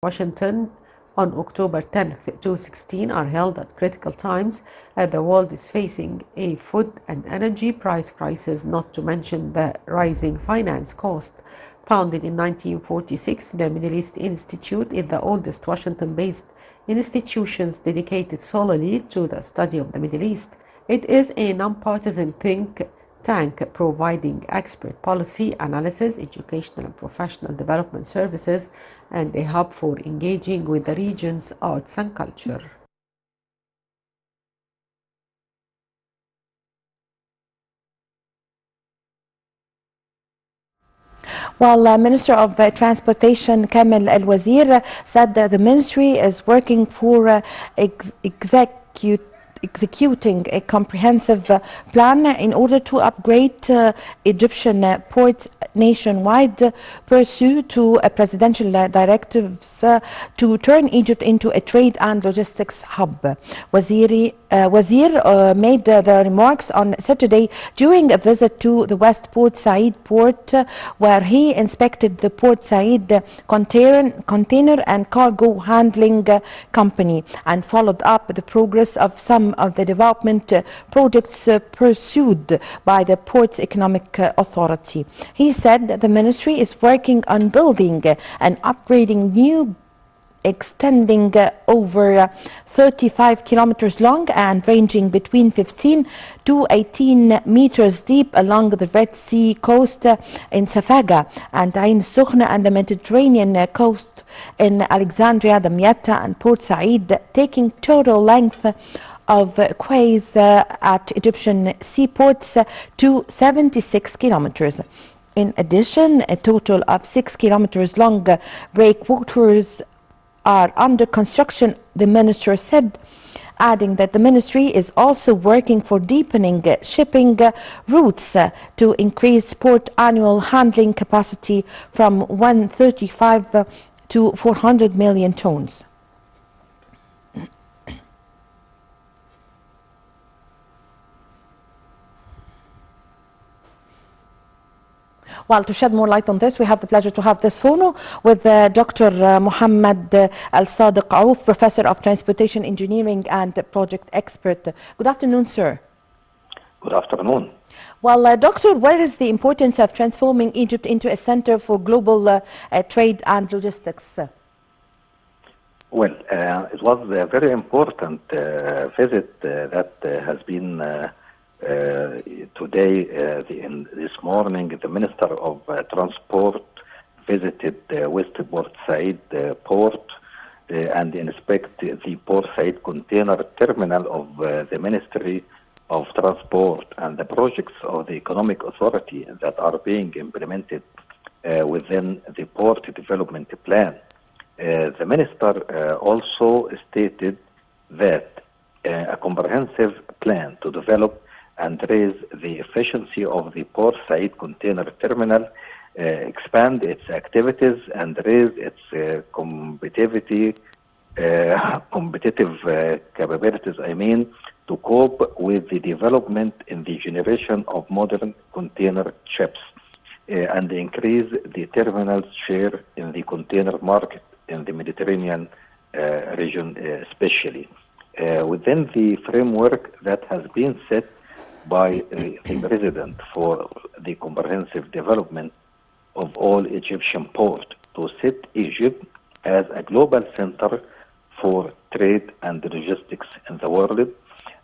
Washington on October 10th to 16 are held at critical times as the world is facing a food and energy price crisis, not to mention the rising finance cost. Founded in 1946, the Middle East Institute is the oldest Washington-based institution dedicated solely to the study of the Middle East. It is a nonpartisan think tank providing expert policy analysis, educational and professional development services, and a hub for engaging with the region's arts and culture. Well, Minister of Transportation Kamel Al-Wazir said that the ministry is working for executing a comprehensive plan in order to upgrade Egyptian ports nationwide, pursuant to presidential directives to turn Egypt into a trade and logistics hub. Wazir made the remarks on Saturday during a visit to the West Port Said port, where he inspected the Port Said container and cargo handling company and followed up the progress of some of the development projects pursued by the Ports Economic Authority. He said the ministry is working on building and upgrading new extending over 35 kilometers long and ranging between 15 to 18 meters deep along the Red Sea coast in Safaga and Ain Sokhna and the Mediterranean coast in Alexandria, Damietta and Port Said, taking total length of quays at Egyptian seaports to 76 kilometers. In addition, a total of 6 kilometers long breakwaters are under construction, the minister said, adding that the ministry is also working for deepening shipping routes to increase port annual handling capacity from 135 to 400 million tons. Well, to shed more light on this, we have the pleasure to have this phone with Dr. Mohamed Elsadek Ouf, Professor of Transportation Engineering and Project Expert. Good afternoon, sir. Good afternoon. Well, Doctor, what is the importance of transforming Egypt into a center for global trade and logistics? Well, it was a very important visit that has been today, this morning. The Minister of Transport visited West Port Said port and inspected the Port Said container terminal of the Ministry of Transport and the projects of the Economic Authority that are being implemented within the Port Development Plan. The Minister also stated that a comprehensive plan to develop and raise the efficiency of the Port Said container terminal, expand its activities and raise its competitive capabilities, to cope with the development in the generation of modern container ships and increase the terminal's share in the container market in the Mediterranean region especially. Within the framework that has been set by the President for the comprehensive development of all Egyptian ports to set Egypt as a global center for trade and logistics in the world,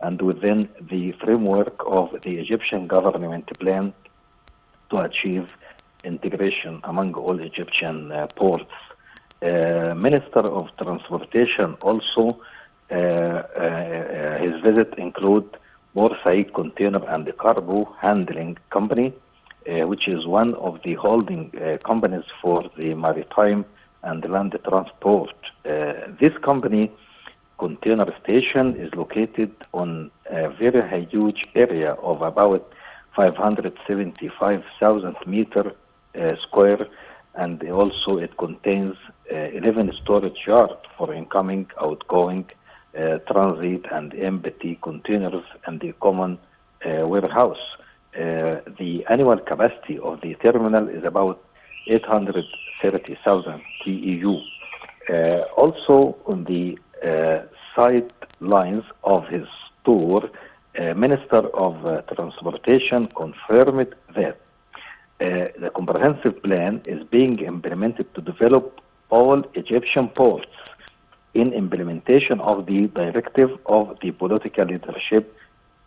and within the framework of the Egyptian government plan to achieve integration among all Egyptian ports. Minister of Transportation also, his visit include Port Said Container and Cargo Handling Company, which is one of the holding companies for the maritime and land transport. This company container station is located on a very huge area of about 575,000 meter square, and also it contains 11 storage yards for incoming, outgoing, transit and empty containers and the common warehouse. The annual capacity of the terminal is about 830,000 TEU. Also, on the sidelines of his tour, Minister of Transportation confirmed that the comprehensive plan is being implemented to develop all Egyptian ports in implementation of the directive of the political leadership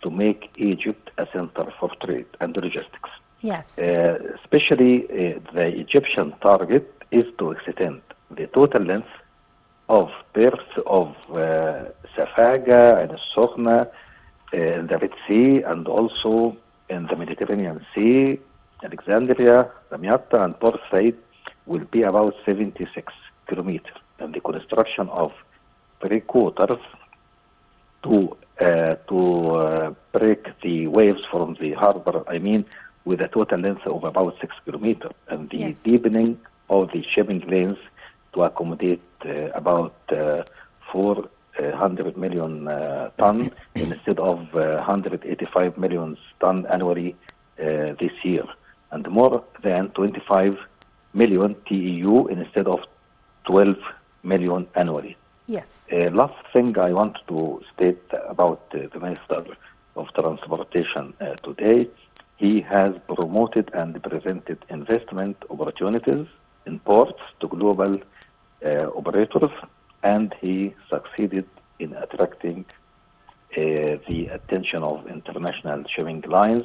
to make Egypt a center for trade and logistics. Yes. Especially the Egyptian target is to extend the total length of berths of Safaga and Ain Sokhna in the Red Sea, and also in the Mediterranean Sea. Alexandria, Damietta and Port Said will be about 76 kilometers, and the construction of breakwaters to break the waves from the harbor, with a total length of about 6 kilometers, and the deepening of the shipping lanes to accommodate about 400 million ton instead of 185 million ton annually this year, and more than 25 million TEU instead of 12 million annually. Yes. Last thing I want to state about the Minister of Transportation today, he has promoted and presented investment opportunities in ports to global operators, and he succeeded in attracting the attention of international shipping lines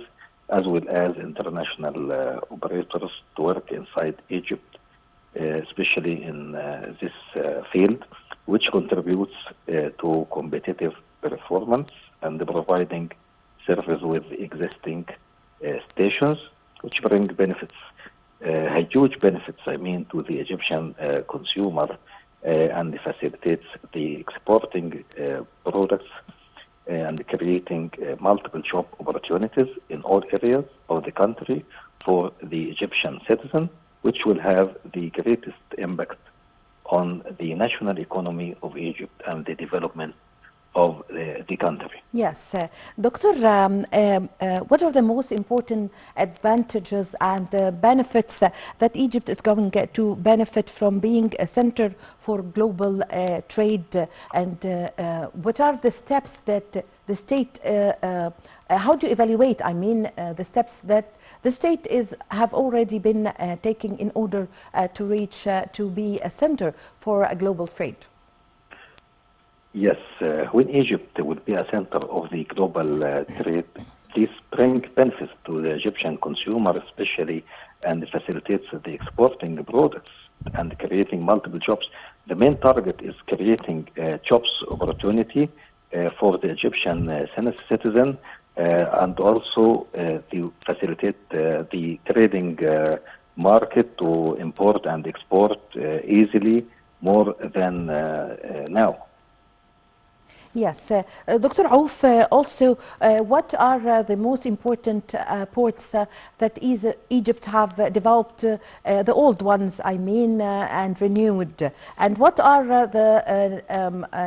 as well as international operators to work inside Egypt, especially in this field, which contributes to competitive performance and providing service with existing stations, which bring benefits, huge benefits, to the Egyptian consumer, and facilitates the exporting products and creating multiple job opportunities in all areas of the country for the Egyptian citizen, which will have the greatest impact on the national economy of Egypt and the development of the country. Yes. Doctor, what are the most important advantages and benefits that Egypt is going to benefit from being a center for global trade, and what are the steps that the state, how do you evaluate, the steps that the state have already been taking in order to reach to be a center for a global trade? Yes, when Egypt will be a center of the global trade, this brings benefits to the Egyptian consumer especially, and facilitates the exporting products and creating multiple jobs. The main target is creating jobs opportunity for the Egyptian citizen, and also to facilitate the trading market to import and export easily more than now. Yes. Dr. Ouf, also, what are the most important ports that Egypt have developed, the old ones, and renewed? And what are the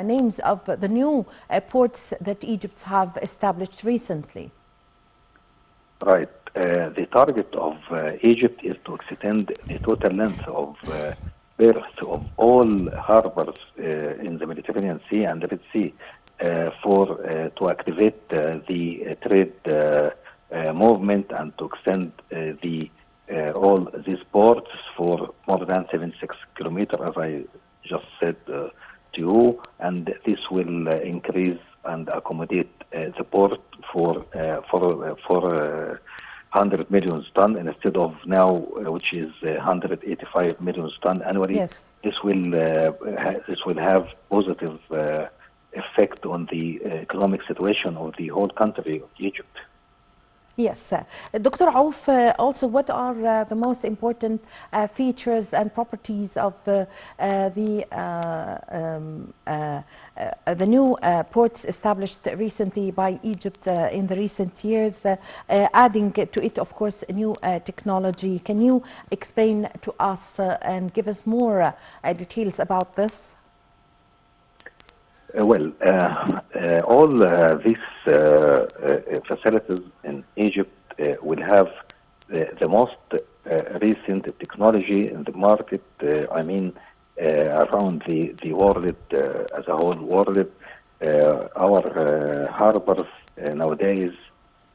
names of the new ports that Egypt have established recently? Right. The target of Egypt is to extend the total length of berths of all harbors in the Mediterranean Sea and the Red Sea to activate the trade movement and to extend all these ports for more than 76 kilometers, as I just said to you, and this will increase and accommodate the port for 100 million ton instead of now, which is 185 million ton annually. Yes. This will have positive effect on the economic situation of the whole country of Egypt. Yes. Dr. Ouf, also, what are the most important features and properties of the new ports established recently by Egypt in the recent years, adding to it, of course, new technology? Can you explain to us and give us more details about this? All these facilities in Egypt will have the most recent technology in the market. around the world as a whole world. Our harbors nowadays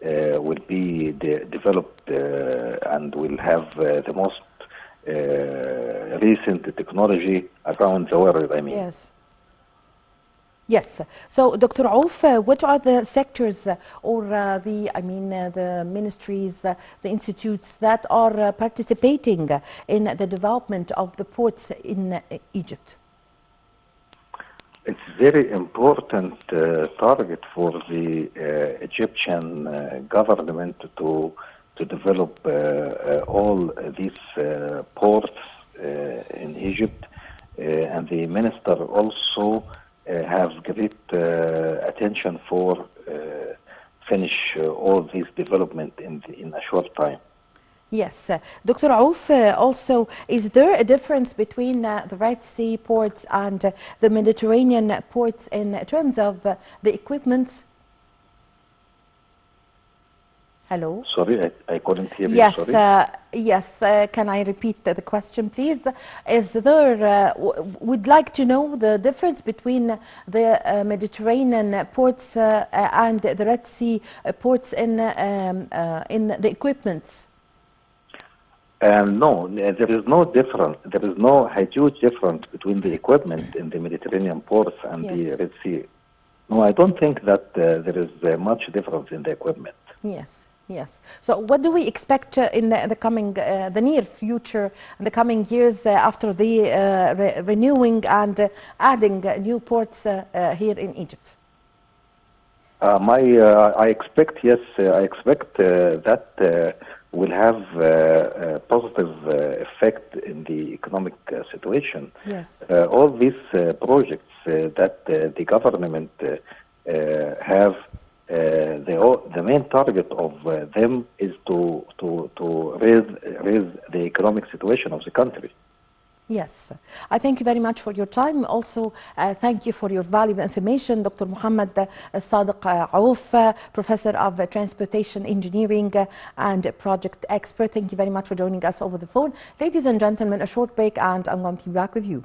will be developed and will have the most recent technology around the world, I mean. Yes. Yes. So, Dr. Ouf, what are the sectors or the ministries, the institutes that are participating in the development of the ports in Egypt? It's very important target for the Egyptian government to develop all these ports in Egypt, and the minister also have great attention for finish all this development in a short time. Yes. Dr. Ouf, also, is there a difference between the Red Sea ports and the Mediterranean ports in terms of the equipment? Hello? Sorry, I couldn't hear yes, you. Sorry. Yes. Can I repeat the question, please? Is there? Would like to know the difference between the Mediterranean ports and the Red Sea ports in the equipments. No, there is no difference. There is no huge difference between the equipment in the Mediterranean ports and the Red Sea. No, I don't think that there is much difference in the equipment. Yes. Yes. So, what do we expect in the coming, the near future, in the coming years after the renewing and adding new ports here in Egypt? I expect, yes, I expect that will have a positive effect in the economic situation. Yes. All these projects that the government have, the main target of them is to raise the economic situation of the country. Yes, I thank you very much for your time. Also, thank you for your valuable information, Dr. Mohamed Elsadek Ouf, Professor of Transportation Engineering and Project Expert. Thank you very much for joining us over the phone. Ladies and gentlemen, a short break and I'm going to be back with you.